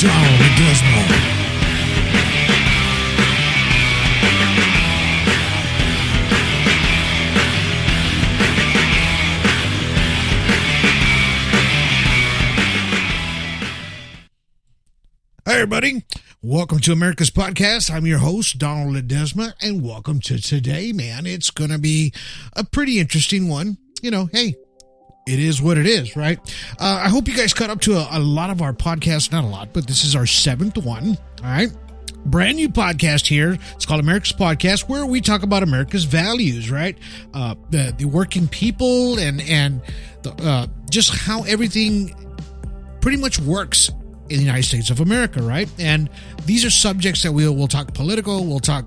Donald Ledesma. Hey everybody, welcome to America's Podcast. I'm your host, Donald Ledesma, and welcome to today, man. It's going to be a pretty interesting one. You know, hey, it is what it is, right? I hope you guys caught up to a lot of our podcasts. Not a lot, but this is our 7th one, all right? Brand new podcast here. It's called America's Podcast, where we talk about America's values, right? The working people and just how everything pretty much works in the United States of America, right? And these are subjects that we'll talk political, we'll talk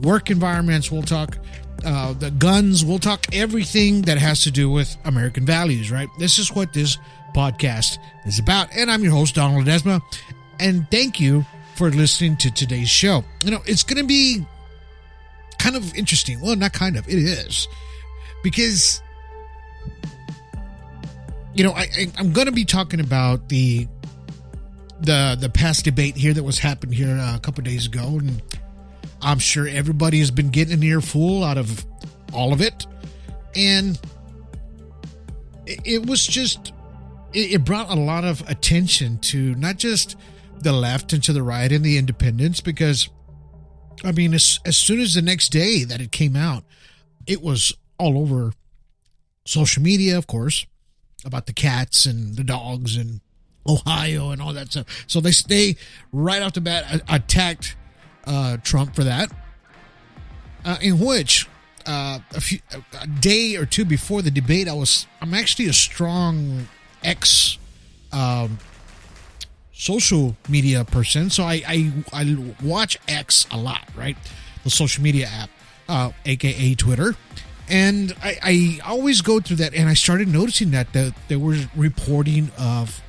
work environments, we'll talk the guns, we'll talk everything that has to do with American values, right? This is what this podcast is about. And I'm your host, Donald Ledesma. And thank you for listening to today's show. You know, it's going to be kind of interesting. Well, not kind of, it is. Because, you know, I'm going to be talking about the past debate here that was happened here a couple of days ago, and I'm sure everybody has been getting an earful out of all of it, and it was just it brought a lot of attention to not just the left and to the right and the independents, because I mean as soon as the next day that it came out, it was all over social media, of course, about the cats and the dogs and Ohio and all that stuff. So they right off the bat attacked Trump for that. In which a day or two before the debate, I'm actually a strong X social media person, so I watch X a lot, right? The social media app, aka Twitter. And I always go through that, and I started noticing that there was reporting of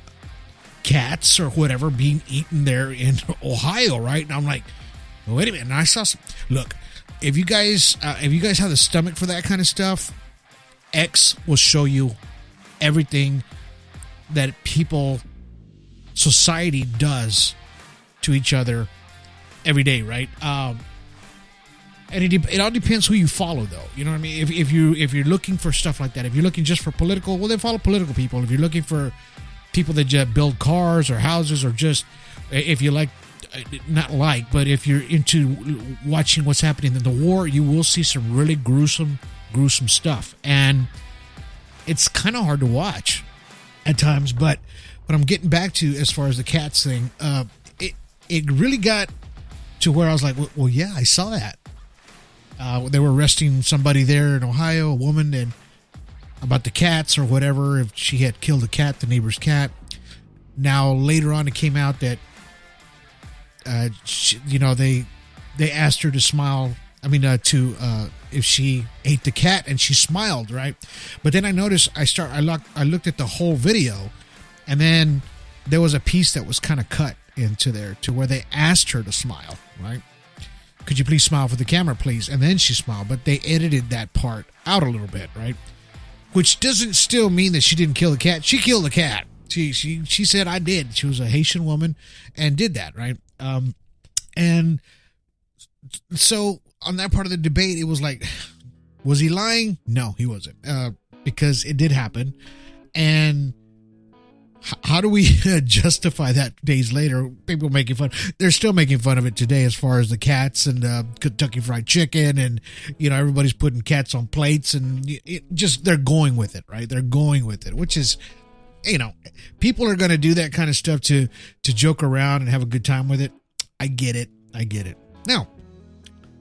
cats or whatever being eaten there in Ohio, right? And I'm like, well, wait a minute. And I saw look, if you guys have the stomach for that kind of stuff, X will show you everything that society does to each other every day, right? And it all depends who you follow, though. You know what I mean? If you're looking for stuff like that, if you're looking just for political, well, then follow political people. If you're looking for people that just build cars or houses, or just if you but if you're into watching what's happening in the war, you will see some really gruesome stuff, and it's kind of hard to watch at times. But what I'm getting back to as far as the cats thing, it really got to where I was like, well, yeah, I saw that. They were arresting somebody there in Ohio, a woman, and about the cats or whatever, if she had killed a cat, the neighbor's cat. Now, later on, it came out that, they asked her to smile. I mean, if she ate the cat, and she smiled, right? But then I noticed, I looked at the whole video, and then there was a piece that was kind of cut into there to where they asked her to smile, right? Could you please smile for the camera, please? And then she smiled, but they edited that part out a little bit, right? Which doesn't still mean that she didn't kill the cat. She killed the cat. She said, I did. She was a Haitian woman and did that, right? And so on that part of the debate, it was like, was he lying? No, he wasn't, because it did happen. And how do we justify that days later? People making fun. They're still making fun of it today, as far as the cats and Kentucky Fried Chicken, and everybody's putting cats on plates, and they're going with it, right? They're going with it, which is, people are going to do that kind of stuff to joke around and have a good time with it. I get it. Now,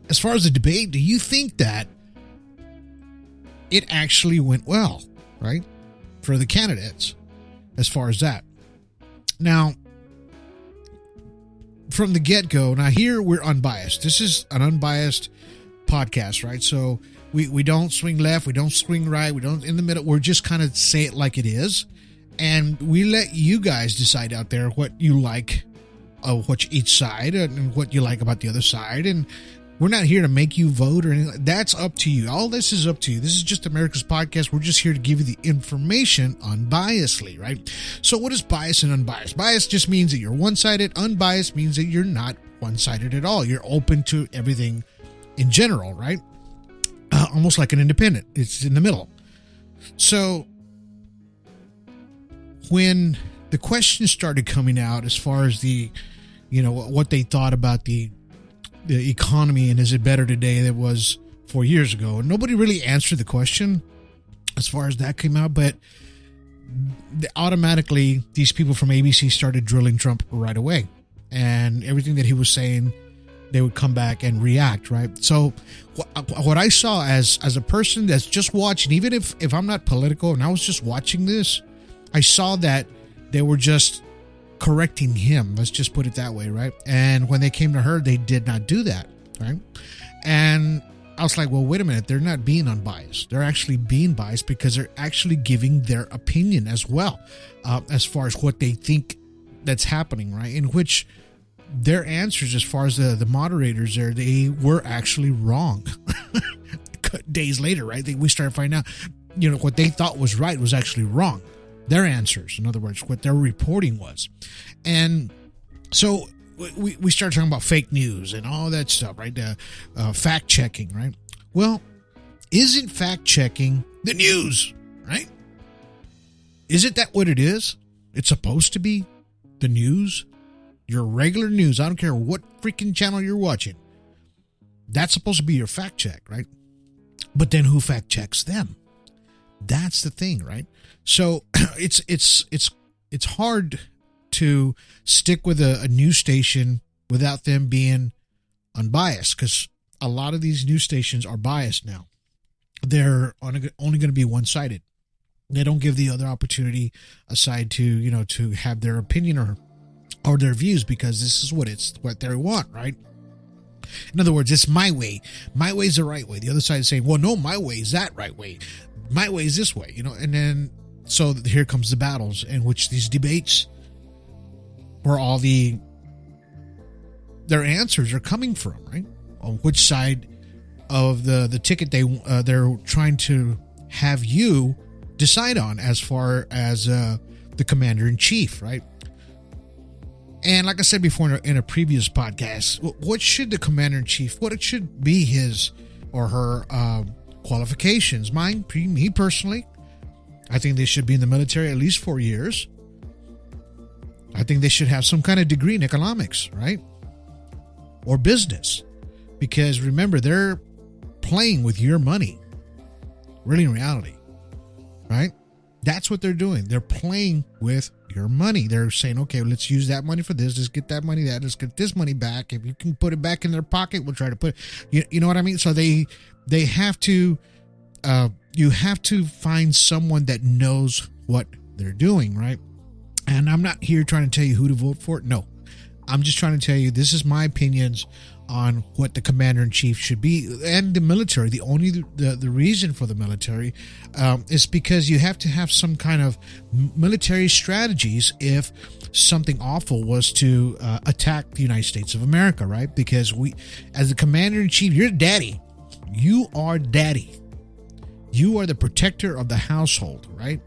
as far as the debate, do you think that it actually went well, right, for the candidates? As far as that. Now, from the get-go, now here we're unbiased. This is an unbiased podcast, right? So we don't swing left, we don't swing right, we don't in the middle. We're just kind of say it like it is. And we let you guys decide out there what you like of each side and what you like about the other side. And We're not here to make you vote or anything. That's up to you. All this is up to you. This is just America's podcast. We're just here to give you the information unbiasedly, right? So what is bias and unbiased? Bias just means that you're one-sided. Unbiased means that you're not one-sided at all. You're open to everything in general, right? Almost like an independent. It's in the middle. So when the questions started coming out as far as the, what they thought about the economy and is it better today than it was 4 years ago, nobody really answered the question as far as that came out, but automatically these people from ABC started drilling Trump right away, and everything that he was saying, they would come back and react, right? So what I saw as a person that's just watching, even if I'm not political and I was just watching this, I saw that they were just correcting him. Let's just put it that way, right? And when they came to her, they did not do that, right? And I was like, well, wait a minute. They're not being unbiased. They're actually being biased because they're actually giving their opinion as well, as far as what they think that's happening, right? In which their answers, as far as the moderators there, they were actually wrong. Days later, right? We started finding out, what they thought was right was actually wrong. Their answers, in other words, what their reporting was. And so we started talking about fake news and all that stuff, right? Fact checking, right? Well, isn't fact checking the news, right? Isn't that what it is? It's supposed to be the news, your regular news. I don't care what freaking channel you're watching. That's supposed to be your fact check, right? But then who fact checks them? That's the thing, right? So it's hard to stick with a news station without them being unbiased, because a lot of these news stations are biased now. They're only going to be one-sided. They don't give the other opportunity aside to, to have their opinion or their views, because this is what they want, right? In other words, it's my way. My way is the right way. The other side is saying, well, no, my way is that right way. My way is this way, and then so here comes the battles in which these debates where all their answers are coming from, right? On which side of the ticket they're trying to have you decide on as far as the commander-in-chief, right? And like I said before in a previous podcast, what should the commander-in-chief, what it should be his or her qualifications? Me personally, I think they should be in the military at least 4 years. I think they should have some kind of degree in economics, right? Or business. Because remember, they're playing with your money. Really, in reality, right? That's what they're doing. They're playing with your money. They're saying, okay, let's use that money for this. Let's get that money, let's get this money back. If you can put it back in their pocket, we'll try to put it. You know what I mean? So they have to, you have to find someone that knows what they're doing, right? And I'm not here trying to tell you who to vote for. No, I'm just trying to tell you, this is my opinions on what the commander-in-chief should be, and the military. The reason for the military is because you have to have some kind of military strategies if something awful was to attack the United States of America, right? Because as the commander-in-chief, you're daddy. You are daddy. You are the protector of the household, right?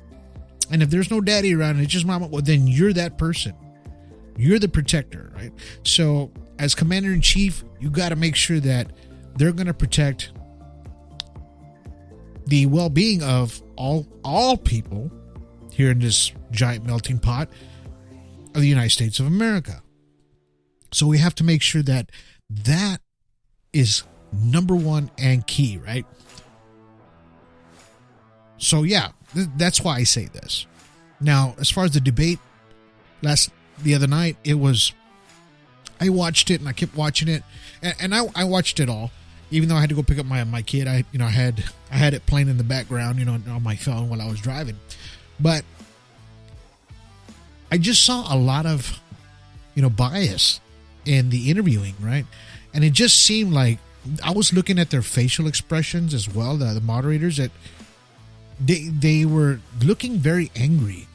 And if there's no daddy around and it's just mama, well, then you're that person. You're the protector, right? So as commander-in-chief, you got to make sure that they're going to protect the well-being of all people here in this giant melting pot of the United States of America. So we have to make sure that is number one and key, right? So yeah, that's why I say this. Now, as far as the debate the other night, I watched it and I kept watching it, and I watched it all, even though I had to go pick up my kid. I had it playing in the background, on my phone while I was driving. But I just saw a lot of, bias in the interviewing, right? And it just seemed like I was looking at their facial expressions as well, the moderators, that they were looking very angry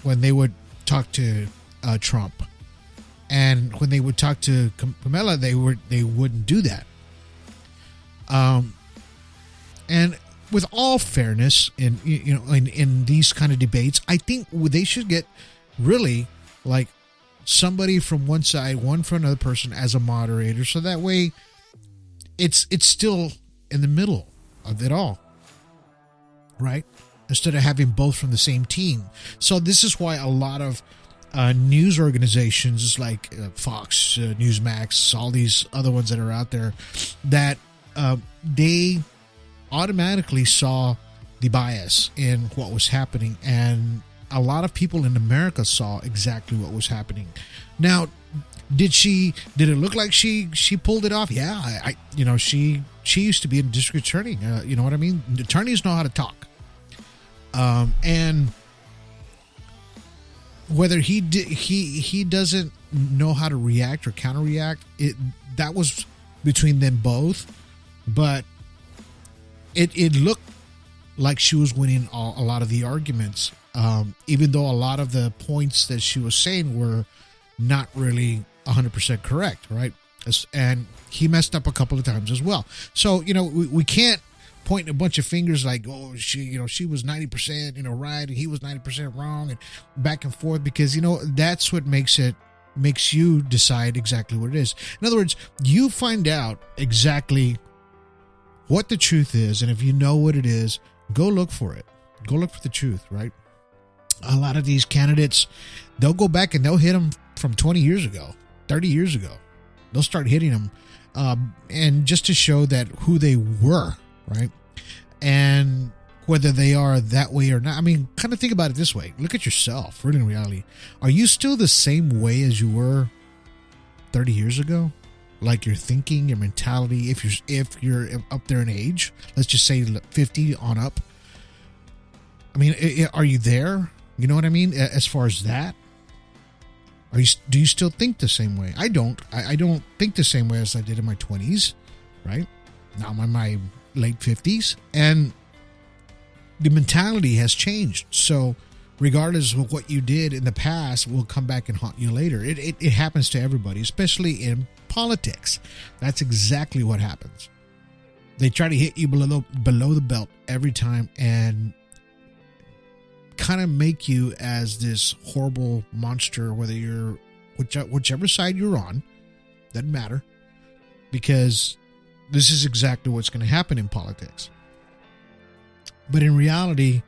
when they would talk to Trump. And when they would talk to Kamala, they wouldn't do that. And with all fairness, in these kind of debates, I think they should get really like somebody from one side, one from another person as a moderator, so that way it's still in the middle of it all, right? Instead of having both from the same team. So this is why a lot of news organizations like Fox, Newsmax, all these other ones that are out there, that they automatically saw the bias in what was happening, and a lot of people in America saw exactly what was happening. Now, did it look like she pulled it off? Yeah, she used to be a district attorney. You know what I mean? Attorneys know how to talk, and whether he doesn't know how to react or counter react, that was between them both, but it looked like she was winning a lot of the arguments, even though a lot of the points that she was saying were not really 100% correct, right? And he messed up a couple of times as well. So, we can't point a bunch of fingers like, oh, she was 90%, right, and he was 90% wrong, and back and forth, because, that's what makes you decide exactly what it is. In other words, you find out exactly what the truth is, and if you know what it is, go look for it. Go look for the truth, right? A lot of these candidates, they'll go back and they'll hit them from 20 years ago, 30 years ago. They'll start hitting them, and just to show that who they were, right? And whether they are that way or not. I mean, kind of think about it this way. Look at yourself, really, in reality. Are you still the same way as you were 30 years ago? Like your thinking, your mentality, if you're up there in age, let's just say 50 on up. I mean, are you there? You know what I mean? As far as that, do you still think the same way? I don't. I don't think the same way as I did in my 20s, right? Now I'm in my late 50s, and the mentality has changed. So regardless of what you did in the past will come back and haunt you later. It happens to everybody, especially in politics. That's exactly what happens. They try to hit you below the belt every time and kind of make you as this horrible monster, whether you're whichever side you're on, doesn't matter, because this is exactly what's going to happen in politics. But in reality,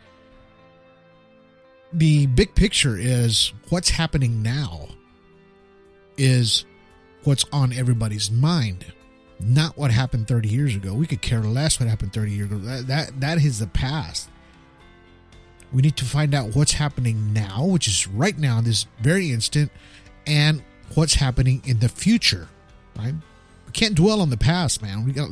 the big picture is what's happening now is what's on everybody's mind, not what happened 30 years ago. We could care less what happened 30 years ago. That is the past. We need to find out what's happening now, which is right now, this very instant, and what's happening in the future, right? We can't dwell on the past, man. We got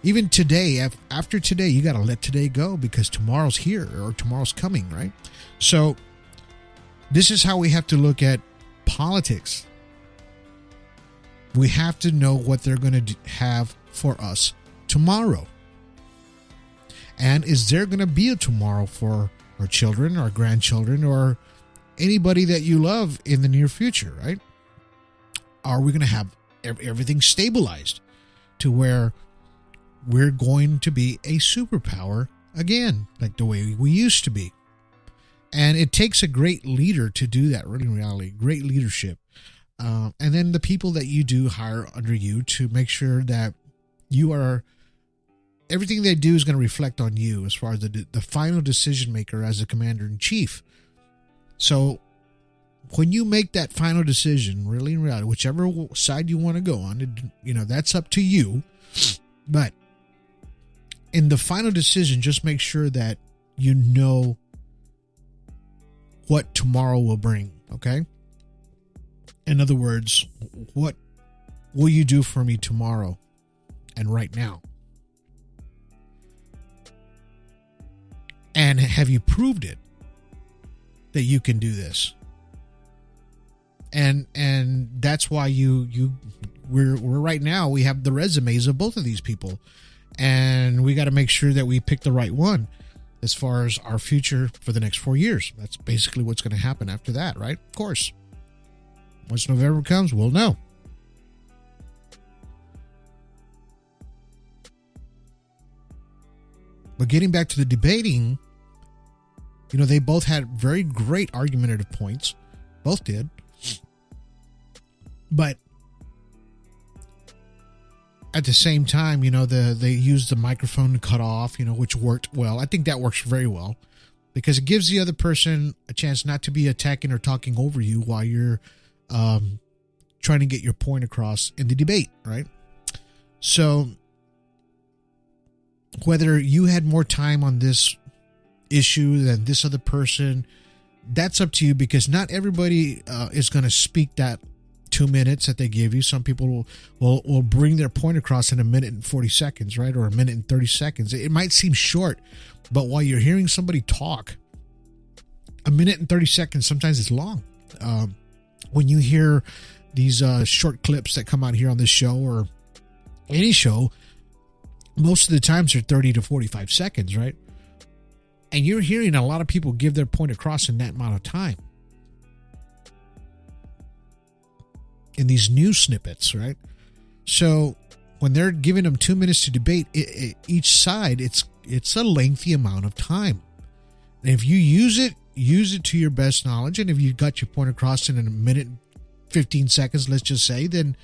even today, after today, you got to let today go, because tomorrow's here, or tomorrow's coming, right? So this is how we have to look at politics. We have to know what they're going to have for us tomorrow. And is there going to be a tomorrow for our children, our grandchildren, or anybody that you love in the near future, right? Are we going to have everything stabilized to where we're going to be a superpower again, like the way we used to be? And it takes a great leader to do that, really, in reality. Great leadership. And then the people that you do hire under you to make sure that you are, everything they do is going to reflect on you as far as the final decision maker as a commander-in-chief. So when you make that final decision, really, in reality, whichever side you want to go on, that's up to you. But in the final decision, just make sure that you know what tomorrow will bring, okay? In other words, what will you do for me tomorrow and right now? And have you proved it that you can do this? And that's why we're right now, we have the resumes of both of these people, and we got to make sure that we pick the right one as far as our future for the next 4 years. That's basically what's going to happen after that, right? Of course. Once November comes, we'll know. But getting back to the debating, they both had very great argumentative points. Both did. But at the same time, they used the microphone to cut off, which worked well. I think that works very well because it gives the other person a chance not to be attacking or talking over you while you're trying to get your point across in the debate, right? So whether you had more time on this issue than this other person, that's up to you because not everybody is going to speak that 2 minutes that they give you. Some people will bring their point across in a minute and 40 seconds, right? Or a minute and 30 seconds. It might seem short, but while you're hearing somebody talk, a minute and 30 seconds, sometimes it's long. When you hear these short clips that come out here on this show or any show, most of the times they're 30 to 45 seconds, right? And you're hearing a lot of people give their point across in that amount of time. In these news snippets, right? So when they're giving them 2 minutes to debate, each side, it's a lengthy amount of time. And if you use it to your best knowledge. And if you got your point across in a minute, 15 seconds, let's just say, then,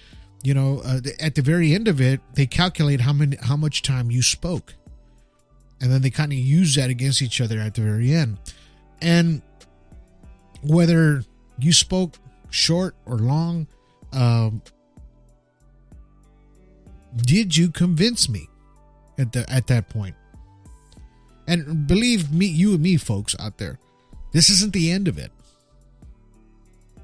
at the very end of it, they calculate how much time you spoke. And then they kind of use that against each other at the very end. And whether you spoke short or long, did you convince me at that point? And believe me, you and me, folks out there, this isn't the end of it.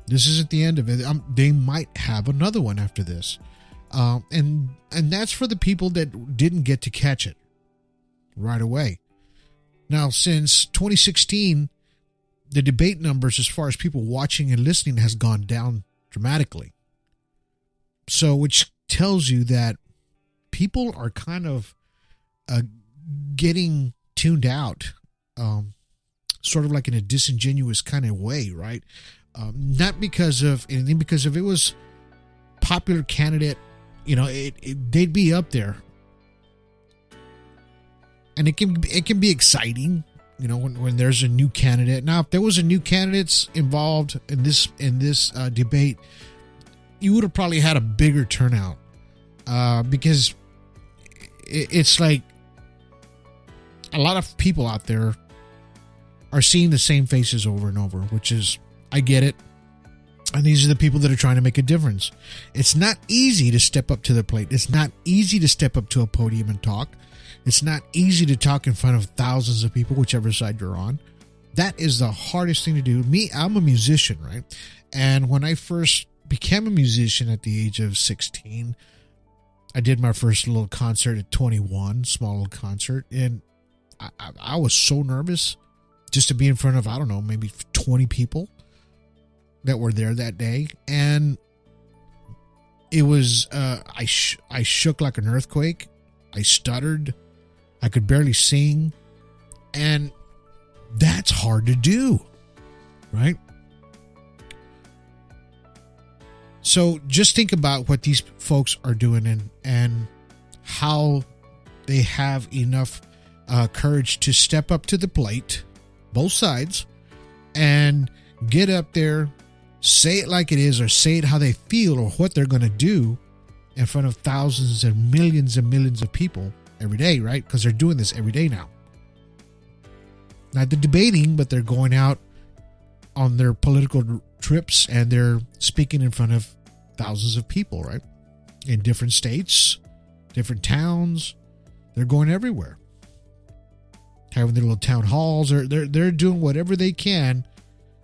This isn't the end of it. They might have another one after this. And that's for the people that didn't get to catch it right away. Now, since 2016, the debate numbers as far as people watching and listening has gone down dramatically. So, which tells you that people are kind of getting tuned out, sort of like in a disingenuous kind of way, right? Not because of anything, because if it was popular candidate, they'd be up there, and it can be exciting, when there's a new candidate. Now, if there was a new candidates involved in this debate, you would have probably had a bigger turnout, because it's like a lot of people out there are seeing the same faces over and over, which is, I get it. And these are the people that are trying to make a difference. It's not easy to step up to the plate. It's not easy to step up to a podium and talk. It's not easy to talk in front of thousands of people, whichever side you're on. That is the hardest thing to do. I'm a musician, right? And when I first became a musician at the age of 16, I did my first little concert at 21, small little concert. And I was so nervous just to be in front of, I don't know, maybe 20 people that were there that day. And it was, I shook like an earthquake. I stuttered. I could barely sing. And that's hard to do, right? So just think about what these folks are doing and how they have enough courage to step up to the plate, both sides, and get up there, say it like it is, or say it how they feel, or what they're going to do in front of thousands and millions of people every day, right? Because they're doing this every day now. Not the debating, but they're going out on their political trips and they're speaking in front of thousands of people, right? In different states, different towns. They're going everywhere. Having their little town halls. They're doing whatever they can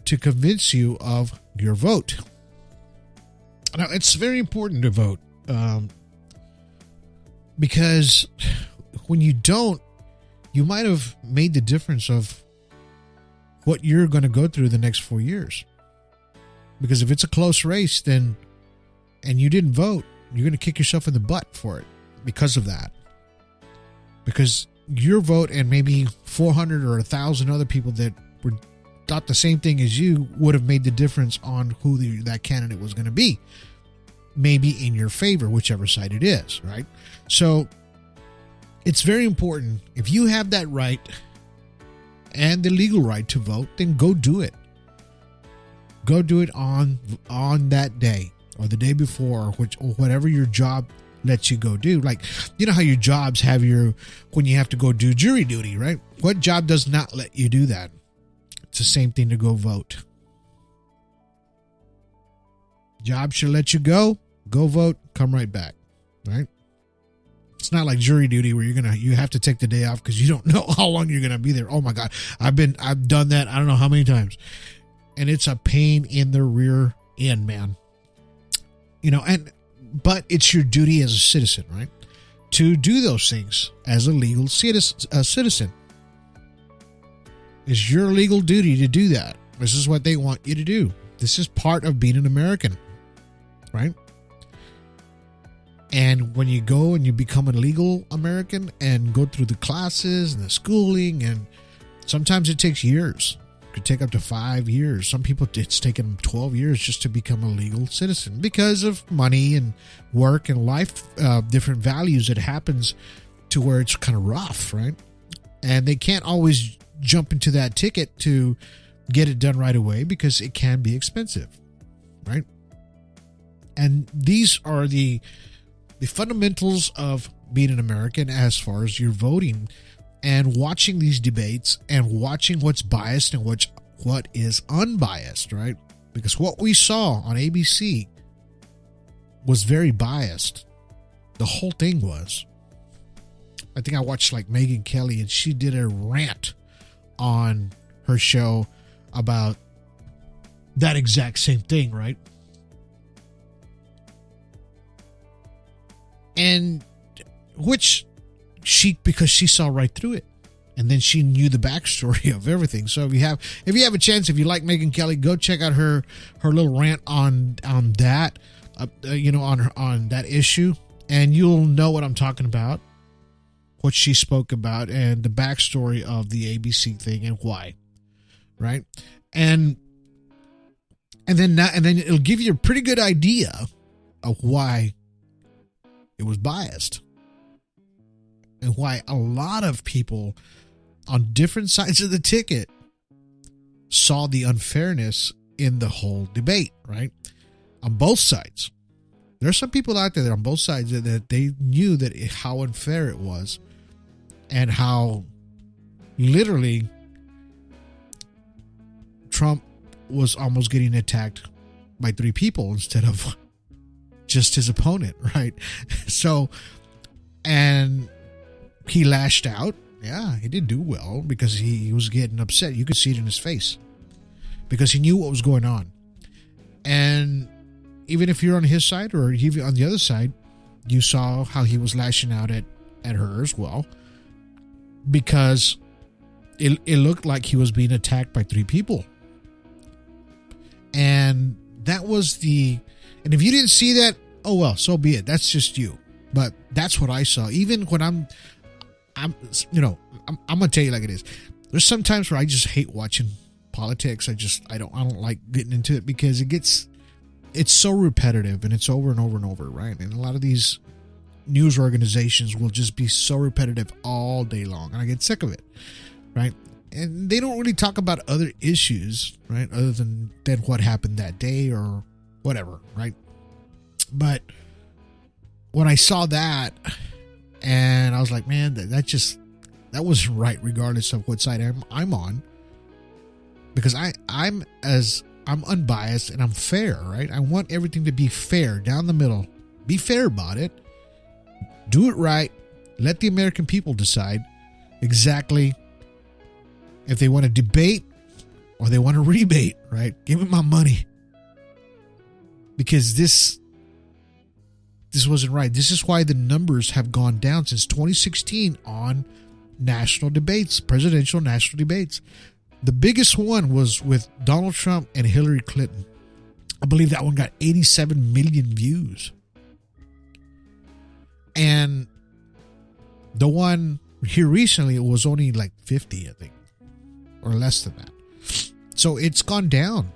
to convince you of your vote. Now, it's very important to vote. Because when you don't, you might have made the difference of what you're going to go through the next 4 years. Because if it's a close race, and you didn't vote, you're going to kick yourself in the butt for it because of that. Because your vote and maybe 400 or 1,000 other people that were thought the same thing as you would have made the difference on who that candidate was going to be. Maybe in your favor, whichever side it is, right? So it's very important. If you have that right and the legal right to vote, then go do it. Go do it on that day or the day before, or whatever your job lets you go do. Like, you know how your jobs have when you have to go do jury duty, right? What job does not let you do that? It's the same thing to go vote. Job should let you go vote, come right back, right? It's not like jury duty where you have to take the day off because you don't know how long you're gonna be there. Oh my God, I've done that. I don't know how many times, and it's a pain in the rear end, man. But it's your duty as a citizen, right, to do those things as a legal citizen. It's your legal duty to do that. This is what they want you to do. This is part of being an American, right? And when you go and you become a legal American and go through the classes and the schooling, and sometimes it takes years. It could take up to 5 years. Some people, it's taken them 12 years just to become a legal citizen because of money and work and life, different values. It happens to where it's kind of rough, right? And they can't always jump into that ticket to get it done right away because it can be expensive, right? And these are the fundamentals of being an American as far as your voting and watching these debates and watching what's biased and what is unbiased, right? Because what we saw on ABC was very biased. The whole thing was. I think I watched like Megyn Kelly, and she did a rant on her show about that exact same thing, right? And because she saw right through it, and then she knew the backstory of everything. So if you have a chance, if you like Megyn Kelly, go check out her little rant on that, on that issue, and you'll know what I'm talking about, what she spoke about, and the backstory of the ABC thing and why, right? And then it'll give you a pretty good idea of why it was biased and why a lot of people on different sides of the ticket saw the unfairness in the whole debate, right? On both sides. There's some people out there that on both sides that they knew that how unfair it was and how literally Trump was almost getting attacked by 3 people instead of just his opponent, right? So, and he lashed out. Yeah, he didn't do well because he was getting upset. You could see it in his face because he knew what was going on. And even if you're on his side or even on the other side, you saw how he was lashing out at her as well, because it looked like he was being attacked by 3 people. And that was and if you didn't see that, oh well, so be it. That's just you. But that's what I saw. Even when I'm gonna tell you like it is. There's some times where I just hate watching politics. I don't like getting into it because it's so repetitive and it's over and over and over, right? And a lot of these news organizations will just be so repetitive all day long, and I get sick of it, right? And they don't really talk about other issues, right? Other than what happened that day or whatever, right? But when I saw that, and I was like, man, that wasn't right, regardless of what side I'm on, because I'm unbiased and I'm fair, right? I want everything to be fair, down the middle. Be fair about it. Do it right. Let the American people decide exactly if they want to debate or they want to rebate, right? Give me my money. Because this wasn't right. This is why the numbers have gone down since 2016 on national debates, presidential national debates. The biggest one was with Donald Trump and Hillary Clinton. I believe that one got 87 million views. And the one here recently, it was only like 50, I think, or less than that. So it's gone down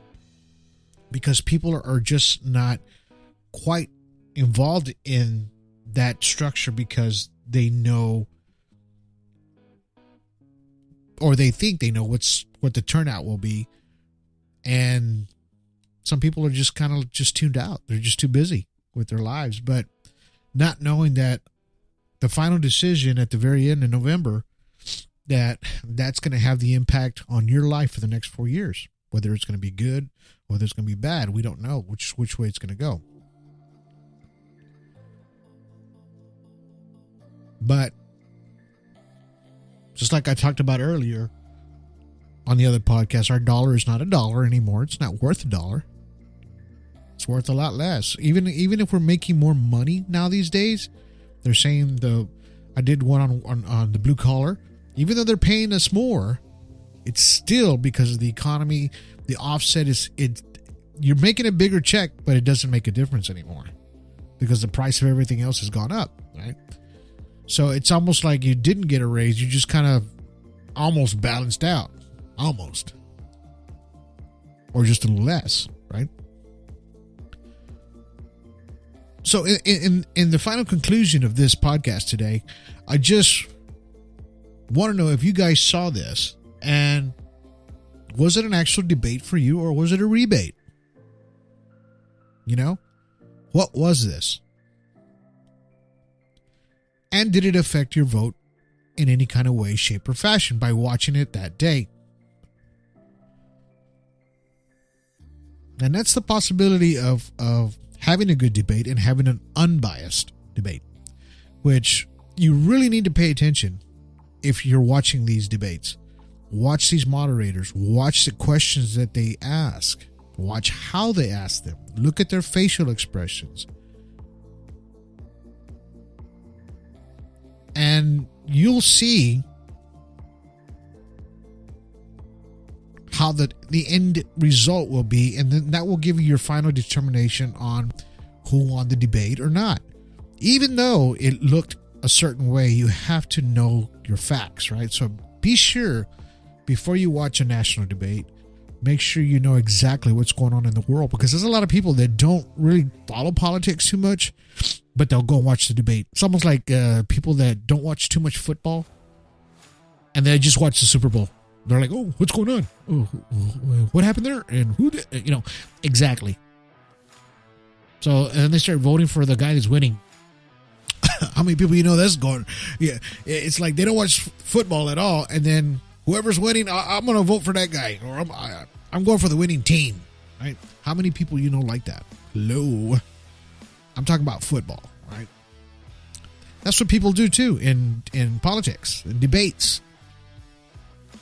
because people are just not quite involved in that structure because they know, or they think they know what the turnout will be. And some people are just kind of just tuned out. They're just too busy with their lives, but not knowing that the final decision at the very end of November, that's going to have the impact on your life for the next 4 years. Whether it's going to be good, whether it's going to be bad, we don't know which way it's going to go. But just like I talked about earlier on the other podcast, our dollar is not a dollar anymore. It's not worth a dollar. It's worth a lot less. Even if we're making more money now these days, they're saying I did one on the blue collar. Even though they're paying us more, it's still because of the economy. The offset you're making a bigger check, but it doesn't make a difference anymore because the price of everything else has gone up, right? So it's almost like you didn't get a raise. You just kind of almost balanced out. Almost. Or just a little less, right? So in the final conclusion of this podcast today, I just want to know if you guys saw this, and was it an actual debate for you, or was it a rebate? You know, what was this? And did it affect your vote in any kind of way, shape, or fashion by watching it that day? And that's the possibility of having a good debate and having an unbiased debate, which you really need to pay attention if you're watching these debates. Watch these moderators. Watch the questions that they ask. Watch how they ask them. Look at their facial expressions. And you'll see how the end result will be, and then that will give you your final determination on who won the debate or not. Even though it looked a certain way, you have to know your facts, right? So be sure before you watch a national debate, make sure you know exactly what's going on in the world, because there's a lot of people that don't really follow politics too much, but they'll go watch the debate. It's almost like people that don't watch too much football and they just watch the Super Bowl. They're like, oh, what's going on? Oh, what happened there? And who did, exactly. So, and then they start voting for the guy that's winning. How many people that's going? Yeah, it's like they don't watch football at all, and then whoever's winning, I'm going to vote for that guy, or I'm going for the winning team, right? How many people like that? Hello. I'm talking about football, right? That's what people do too in politics and debates.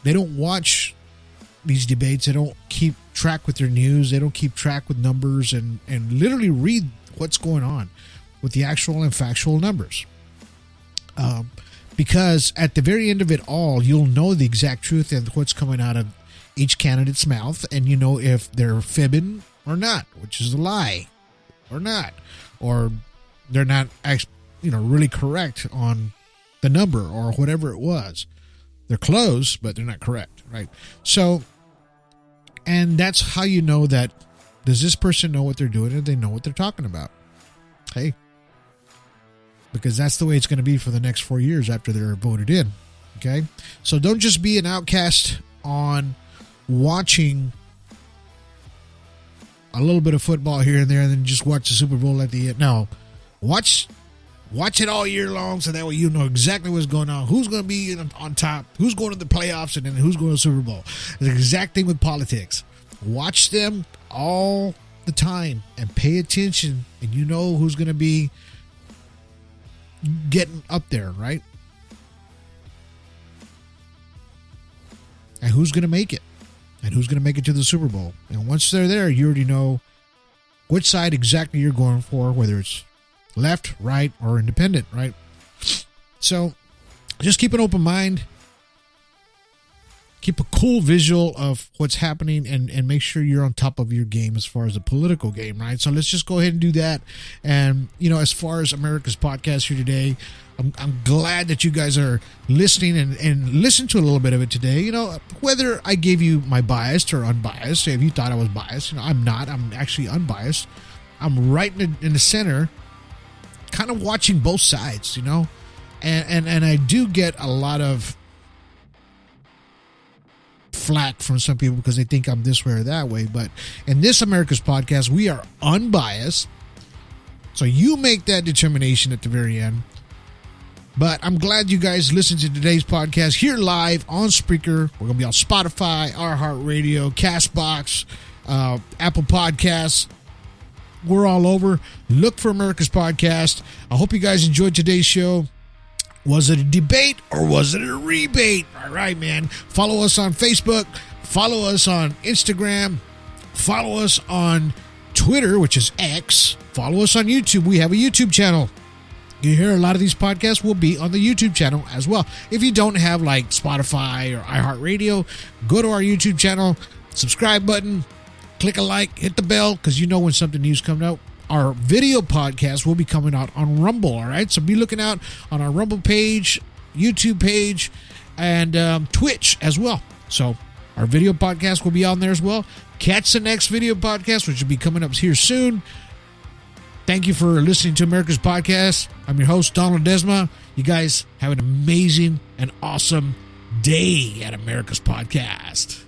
They don't watch these debates. They don't keep track with their news. They don't keep track with numbers and literally read what's going on with the actual and factual numbers. Because at the very end of it all, you'll know the exact truth and what's coming out of each candidate's mouth, and you know if they're fibbing or not, which is a lie or not, or they're not really correct on the number or whatever it was. They're close, but they're not correct, right? So, and that's how you know that, does this person know what they're doing and they know what they're talking about? Hey, because that's the way it's going to be for the next 4 years after they're voted in, okay? So don't just be an outcast on watching a little bit of football here and there and then just watch the Super Bowl at the end. No, watch it all year long, so that way you know exactly what's going on, who's going to be on top, who's going to the playoffs, and then who's going to the Super Bowl. It's the exact thing with politics. Watch them all the time and pay attention, and you know who's going to be getting up there, right? And who's going to make it, and who's going to make it to the Super Bowl. And once they're there, you already know which side exactly you're going for, whether it's left, right, or independent, right? So just keep an open mind. keep a cool visual of what's happening and make sure you're on top of your game as far as the political game, right? So let's just go ahead and do that. And, as far as America's podcast here today, I'm glad that you guys are listening and listen to a little bit of it today. Whether I gave you my biased or unbiased, if you thought I was biased, I'm not. I'm actually unbiased. I'm right in the center, kind of watching both sides, and I do get a lot of flack from some people because they think I'm this way or that way. But in this America's podcast, we are unbiased. So you make that determination at the very end. But I'm glad you guys listened to today's podcast here live on Spreaker. We're going to be on Spotify, iHeartRadio, CastBox, Apple Podcasts. We're all over. Look for America's Podcast. I hope you guys enjoyed today's show. Was it a debate or was it a rebate? All right, man. Follow us on Facebook. Follow us on Instagram. Follow us on Twitter, which is X. Follow us on YouTube. We have a YouTube channel. You hear a lot of these podcasts will be on the YouTube channel as well. If you don't have like Spotify or iHeartRadio, go to our YouTube channel, subscribe button, click a like, hit the bell, because when something new's coming out. Our video podcast will be coming out on Rumble, all right? So be looking out on our Rumble page, YouTube page, and Twitch as well. So our video podcast will be on there as well. Catch the next video podcast, which will be coming up here soon. Thank you for listening to America's Podcast. I'm your host, Donald Desma. You guys have an amazing and awesome day at America's Podcast.